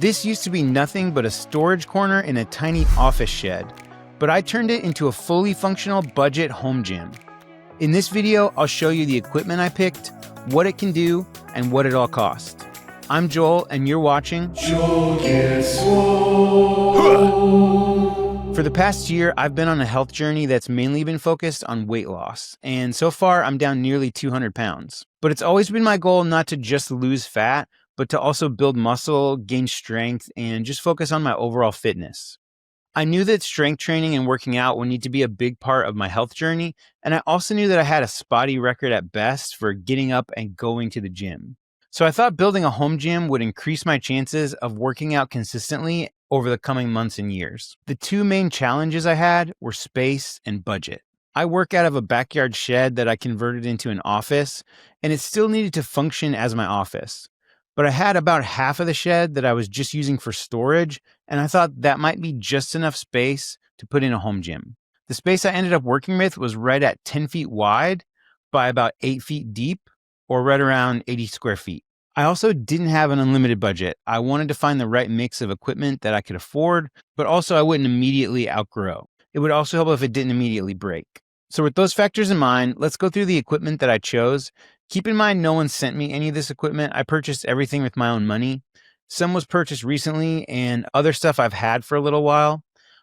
This used to be nothing but a storage corner in a tiny office shed, but I turned it into a fully functional budget home gym. In this video, I'll show you the equipment I picked, what it can do, and what it all cost. I'm Joel, and you're watching Joel Gets Swole. For the past year, I've been on a health journey that's mainly been focused on weight loss, and so far I'm down nearly 200 pounds. But it's always been my goal not to just lose fat, but to also build muscle, gain strength, and just focus on my overall fitness. I knew that strength training and working out would need to be a big part of my health journey, and I also knew that I had a spotty record at best for getting up and going to the gym. So I thought building a home gym would increase my chances of working out consistently over the coming months and years. The two main challenges I had were space and budget. I work out of a backyard shed that I converted into an office, and it still needed to function as my office. But I had about half of the shed that I was just using for storage, and I thought that might be just enough space to put in a home gym. The space I ended up working with was right at 10 feet wide by about 8 feet deep, or right around 80 square feet. I also didn't have an unlimited budget. I wanted to find the right mix of equipment that I could afford, but also I wouldn't immediately outgrow. It would also help if it didn't immediately break. So with those factors in mind, let's go through the equipment that I chose. Keep in mind, no one sent me any of this equipment. I purchased everything with my own money. Some was purchased recently and other stuff I've had for a little while.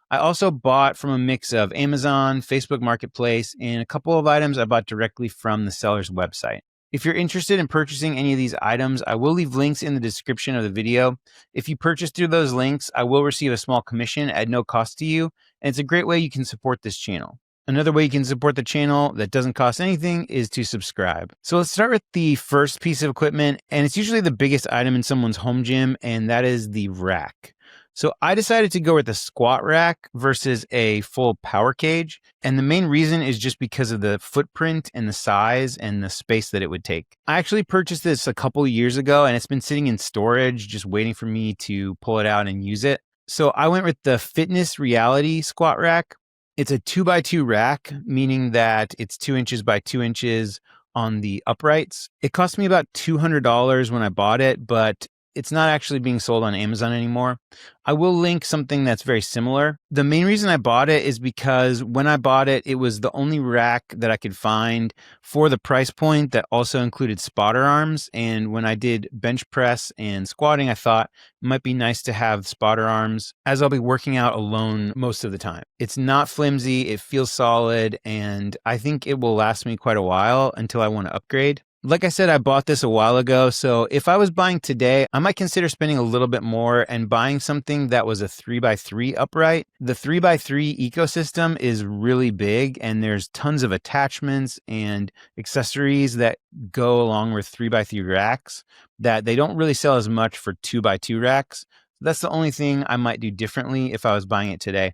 I also bought from a mix of Amazon, Facebook Marketplace, and a couple of items I bought directly from the seller's website. If you're interested in purchasing any of these items, I will leave links in the description of the video. If you purchase through those links, I will receive a small commission at no cost to you, and it's a great way you can support this channel. Another way you can support the channel that doesn't cost anything is to subscribe. So let's start with the first piece of equipment, and it's usually the biggest item in someone's home gym, and that is the rack. So I decided to go with a squat rack versus a full power cage, and the main reason is just because of the footprint and the size and the space that it would take. I actually purchased this a couple of years ago, and it's been sitting in storage, just waiting for me to pull it out and use it. So I went with the Fitness Reality squat rack. It's a 2x2 rack, meaning that it's 2 inches by 2 inches on the uprights. It cost me about $200 when I bought it, but it's not actually being sold on Amazon anymore. I will link something that's very similar. The main reason I bought it is because when I bought it, it was the only rack that I could find for the price point that also included spotter arms. And when I did bench press and squatting, I thought it might be nice to have spotter arms as I'll be working out alone most of the time. It's not flimsy, it feels solid, and I think it will last me quite a while until I want to upgrade. Like I said, I bought this a while ago, so if I was buying today, I might consider spending a little bit more and buying something that was a 3x3 upright. The 3x3 ecosystem is really big, and there's tons of attachments and accessories that go along with 3x3 racks that they don't really sell as much for 2x2 racks. That's the only thing I might do differently if I was buying it today.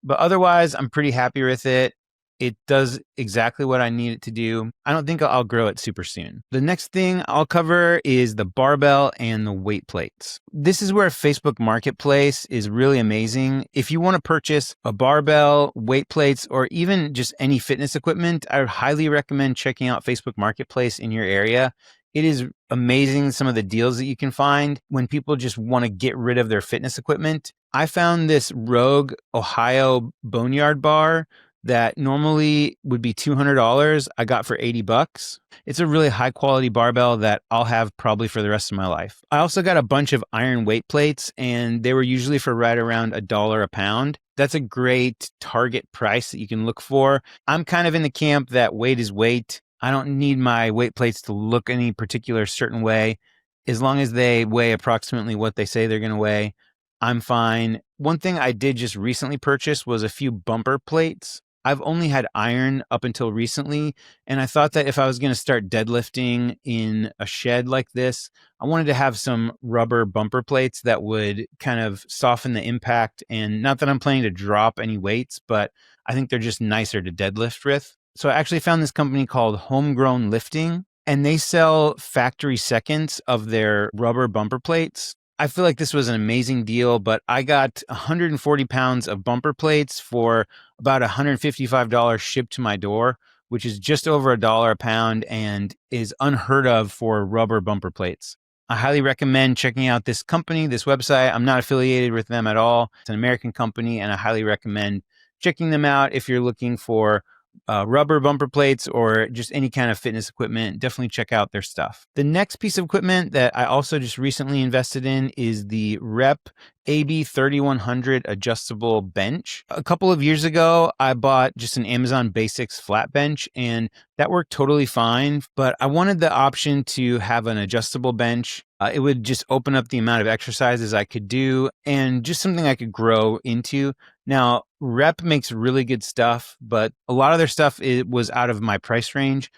But otherwise, I'm pretty happy with it. It does exactly what I need it to do. I don't think I'll grow it super soon. The next thing I'll cover is the barbell and the weight plates. This is where Facebook Marketplace is really amazing. If you want to purchase a barbell, weight plates, or even just any fitness equipment, I would highly recommend checking out Facebook Marketplace in your area. It is amazing some of the deals that you can find when people just want to get rid of their fitness equipment. I found this Rogue Ohio Boneyard bar that normally would be $200, I got for $80. It's a really high quality barbell that I'll have probably for the rest of my life. I also got a bunch of iron weight plates, and they were usually for right around $1 a pound. That's a great target price that you can look for. I'm kind of in the camp that weight is weight. I don't need my weight plates to look any particular certain way. As long as they weigh approximately what they say they're going to weigh, I'm fine. One thing I did just recently purchase was a few bumper plates. I've only had iron up until recently, and I thought that if I was going to start deadlifting in a shed like this, I wanted to have some rubber bumper plates that would kind of soften the impact. And not that I'm planning to drop any weights, but I think they're just nicer to deadlift with. So I actually found this company called Homegrown Lifting, and they sell factory seconds of their rubber bumper plates. I feel like this was an amazing deal, but I got 140 pounds of bumper plates for about $155 shipped to my door, which is just over $1 a pound and is unheard of for rubber bumper plates. I highly recommend checking out this company, this website. I'm not affiliated with them at all. It's an American company, and I highly recommend checking them out if you're looking for rubber bumper plates or just any kind of fitness equipment. Definitely check out their stuff. The next piece of equipment that I also just recently invested in is the Rep AB 3100 adjustable bench. A couple of years ago, I bought just an Amazon Basics flat bench, and that worked totally fine, but I wanted the option to have an adjustable bench. It would just open up the amount of exercises I could do and just something I could grow into. Now, Rep makes really good stuff, but a lot of their stuff was out of my price range.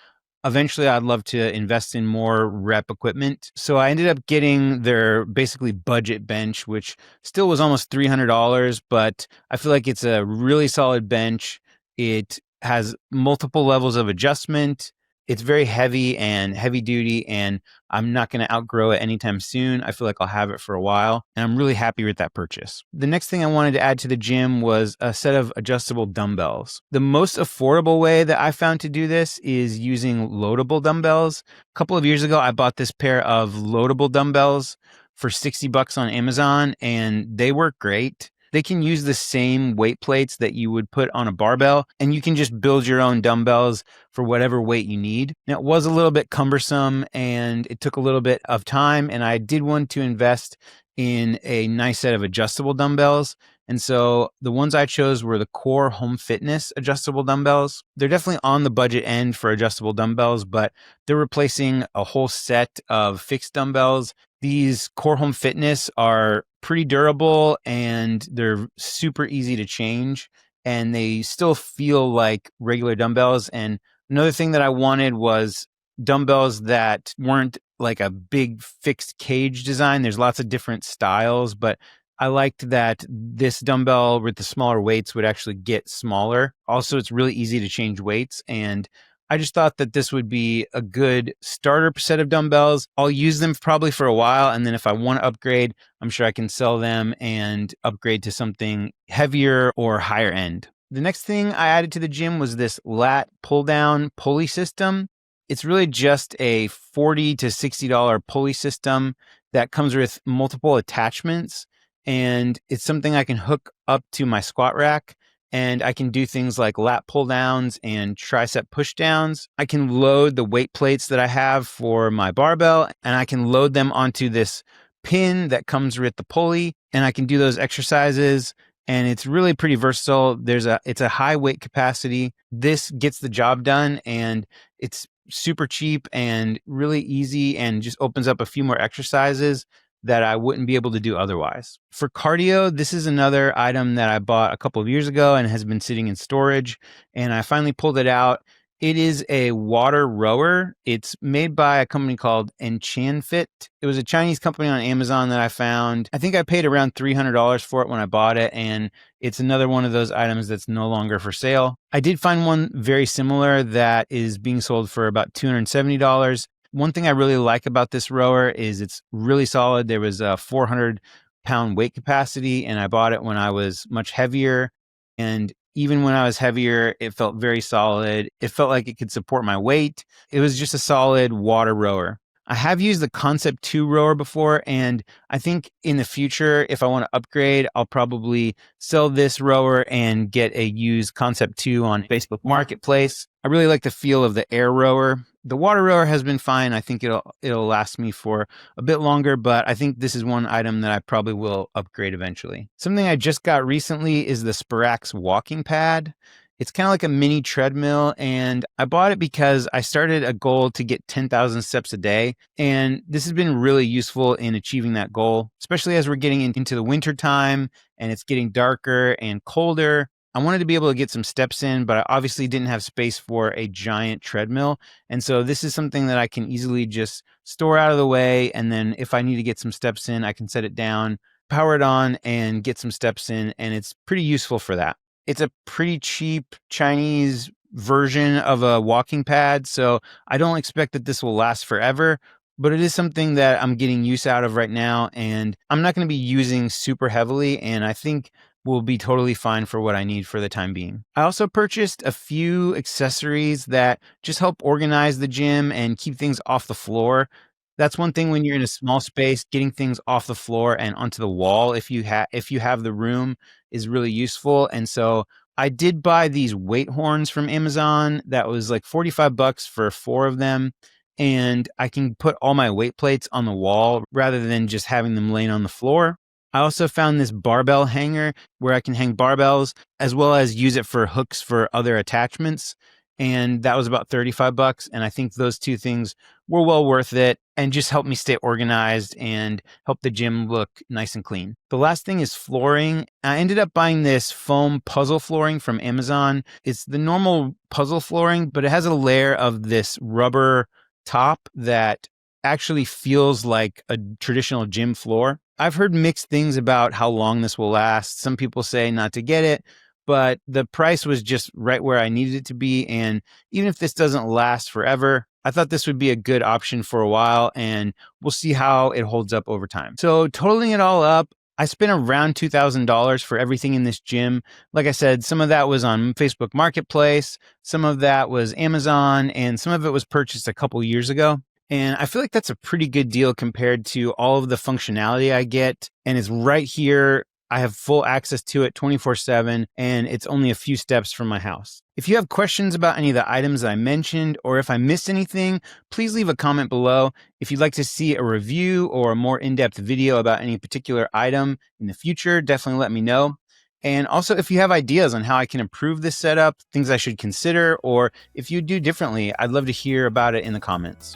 Eventually, I'd love to invest in more Rep equipment. So I ended up getting their basically budget bench, which still was almost $300, but I feel like it's a really solid bench. It has multiple levels of adjustment. It's very heavy and heavy duty, and I'm not going to outgrow it anytime soon. I feel like I'll have it for a while, and I'm really happy with that purchase. The next thing I wanted to add to the gym was a set of adjustable dumbbells. The most affordable way that I found to do this is using loadable dumbbells. A couple of years ago, I bought this pair of loadable dumbbells for $60 on Amazon, and they work great. They can use the same weight plates that you would put on a barbell, and you can just build your own dumbbells for whatever weight you need. Now, it was a little bit cumbersome and it took a little bit of time, and I did want to invest in a nice set of adjustable dumbbells. And so the ones I chose were the Core Home Fitness adjustable dumbbells. They're definitely on the budget end for adjustable dumbbells, but they're replacing a whole set of fixed dumbbells. These Core Home Fitness are pretty durable and they're super easy to change, and they still feel like regular dumbbells. And another thing that I wanted was dumbbells that weren't like a big fixed cage design. There's lots of different styles, but I liked that this dumbbell with the smaller weights would actually get smaller. Also, it's really easy to change weights, and I just thought that this would be a good starter set of dumbbells. I'll use them probably for a while, and then if I want to upgrade, I'm sure I can sell them and upgrade to something heavier or higher end. The next thing I added to the gym was this lat pull-down pulley system. It's really just a $40 to $60 pulley system that comes with multiple attachments, and it's something I can hook up to my squat rack. And I can do things like lat pull downs and tricep push downs. I can load the weight plates that I have for my barbell, and I can load them onto this pin that comes with the pulley, and I can do those exercises. And it's really pretty versatile. It's a high weight capacity. This gets the job done, and it's super cheap and really easy, and just opens up a few more exercises that I wouldn't be able to do otherwise. For cardio, this is another item that I bought a couple of years ago and has been sitting in storage, and I finally pulled it out. It is a water rower. It's made by a company called Enchanfit. It was a Chinese company on Amazon that I found. I think I paid around $300 for it when I bought it, and it's another one of those items that's no longer for sale. I did find one very similar that is being sold for about $270. One thing I really like about this rower is it's really solid. There was a 400-pound weight capacity, and I bought it when I was much heavier. And even when I was heavier, it felt very solid. It felt like it could support my weight. It was just a solid water rower. I have used the Concept 2 rower before, and I think in the future, if I want to upgrade, I'll probably sell this rower and get a used Concept 2 on Facebook Marketplace. I really like the feel of the air rower. The water rower has been fine. I think it'll last me for a bit longer, but I think this is one item that I probably will upgrade eventually. Something I just got recently is the Spirax walking pad. It's kind of like a mini treadmill, and I bought it because I started a goal to get 10,000 steps a day, and this has been really useful in achieving that goal, especially as we're getting into the winter time and it's getting darker and colder. I wanted to be able to get some steps in, but I obviously didn't have space for a giant treadmill, and so this is something that I can easily just store out of the way, and then if I need to get some steps in, I can set it down, power it on, and get some steps in, and it's pretty useful for that. It's a pretty cheap Chinese version of a walking pad, so I don't expect that this will last forever, but it is something that I'm getting use out of right now, and I'm not going to be using super heavily, and I think will be totally fine for what I need for the time being. I also purchased a few accessories that just help organize the gym and keep things off the floor. That's one thing when you're in a small space, getting things off the floor and onto the wall if you have the room is really useful. And so I did buy these weight horns from Amazon. That was like 45 bucks for 4 of them. And I can put all my weight plates on the wall rather than just having them laying on the floor. I also found this barbell hanger where I can hang barbells as well as use it for hooks for other attachments. And that was about 35 bucks. And I think those two things were well worth it and just helped me stay organized and help the gym look nice and clean. The last thing is flooring. I ended up buying this foam puzzle flooring from Amazon. It's the normal puzzle flooring, but it has a layer of this rubber top that actually feels like a traditional gym floor. I've heard mixed things about how long this will last. Some people say not to get it, but the price was just right where I needed it to be. And even if this doesn't last forever, I thought this would be a good option for a while, and we'll see how it holds up over time. So totaling it all up, I spent around $2,000 for everything in this gym. Like I said, some of that was on Facebook Marketplace, some of that was Amazon, and some of it was purchased a couple years ago. And I feel like that's a pretty good deal compared to all of the functionality I get. And it's right here. I have full access to it 24/7, and it's only a few steps from my house. If you have questions about any of the items that I mentioned, or if I missed anything, please leave a comment below. If you'd like to see a review or a more in-depth video about any particular item in the future, definitely let me know. And also, if you have ideas on how I can improve this setup, things I should consider, or if you do differently, I'd love to hear about it in the comments.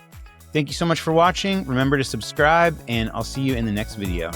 Thank you so much for watching. Remember to subscribe, and I'll see you in the next video.